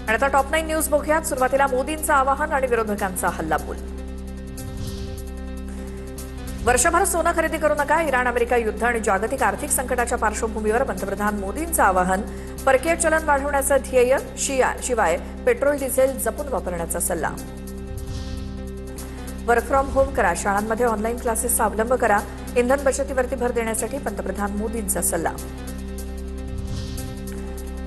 आणि आता top 9 news बघूयात. सुरुवातीला मोदींचं आवाहन आणि विरोधकांचा हल्लाबोल. वर्षभर सोनं खरेदी करू नका. इराण अमेरिका युद्ध आणि जागतिक आर्थिक संकटाच्या पार्श्वभूमीवर पंतप्रधान मोदींचं आवाहन. परकीय चलन वाढवण्याचं ध्येय, शिवाय पेट्रोल डिझेल जपून वापरण्याचा सल्ला. वर्क फ्रॉम होम करा. शाळांमध्ये ऑनलाईन क्लासेसचा अवलंब करा. इंधन बचतीवरती भर देण्यासाठी पंतप्रधान मोदींचा सल्ला.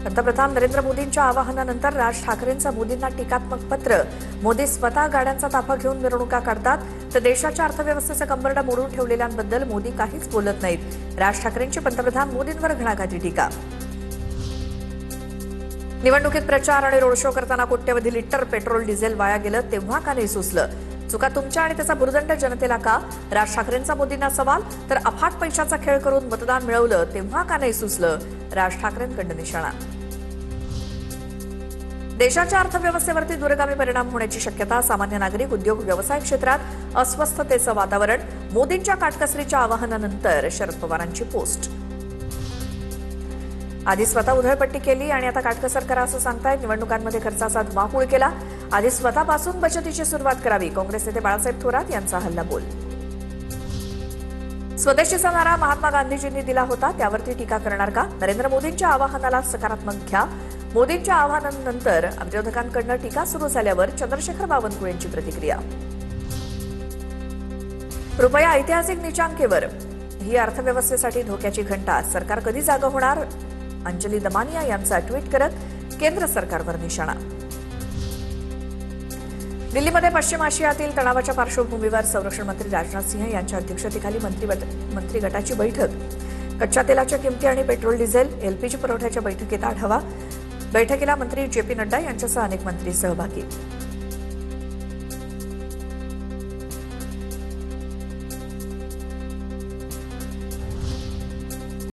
पंतप्रधान नरेंद्र मोदींच्या आवाहनानंतर राज ठाकरेंचं मोदींना टीकात्मक पत्र. मोदी स्वतः गाड्यांचा ताफा घेऊन मिरवणुका काढतात, तर देशाच्या अर्थव्यवस्थेचं कंबरडं मोडून ठेवलेल्यांबद्दल मोदी काहीच बोलत नाहीत. राज ठाकरेंची पंतप्रधान मोदींवर घणाघाती टीका. निवडणुकीत प्रचार आणि रोड शो करताना कोट्यवधी लिटर पेट्रोल डिझेल वाया गेलं, तेव्हा का नाही सुचलं? चुका तुमच्या आणि त्याचा भुर्दंड जनतेला का? राज ठाकरेंचा मोदींना सवाल. तर अफाट पैशाचा खेळ करून मतदान मिळवलं, तेव्हा का नाही सुचलं? राज ठाकरेंकडनं निशाणा. देशाच्या अर्थव्यवस्थेवरती दूरगामी परिणाम होण्याची शक्यता. सामान्य नागरिक, उद्योग, व्यवसाय क्षेत्रात अस्वस्थतेचं वातावरण. मोदींच्या काटकसरीच्या आवाहनानंतर शरद पवारांची पोस्ट. आधी स्वतः उधळपट्टी केली आणि आता काटकसर करा असं सांगतायत. निवडणुकांमध्ये खर्चाचा धुमाकूळ केला. आधी स्वतःपासून बचतीची सुरुवात करावी. काँग्रेस नेते बाळासाहेब थोरात यांचा हल्लाबोल. स्वदेशीचा नारा महात्मा गांधीजींनी दिला होता, त्यावरती टीका करणार का? नरेंद्र मोदींच्या आवाहनाला सकारात्मक घ्या. मोदींच्या आवाहनानंतर विरोधकांकडनं टीका सुरू झाल्यावर चंद्रशेखर बावनकुळेंची प्रतिक्रिया. रुपया ऐतिहासिक नीचांकेवर. ही अर्थव्यवस्थेसाठी धोक्याची घंटा. सरकार कधी जागं होणार? अंजली दमानिया यांचा ट्विट करत केंद्र सरकारवर निशाणा. दिल्लीमध्ये पश्चिम आशियातील तणावाच्या पार्श्वभूमीवर संरक्षण मंत्री राजनाथ सिंह यांच्या अध्यक्षतेखाली मंत्री गटाची बैठक. कच्च्या तेलाच्या किमती आणि पेट्रोल डिझेल, एलपीजी पुरवठ्याच्या बैठकीत आढावा. बैठकीला मंत्री जे पी नड्डा यांच्यासह अनेक मंत्री सहभागी.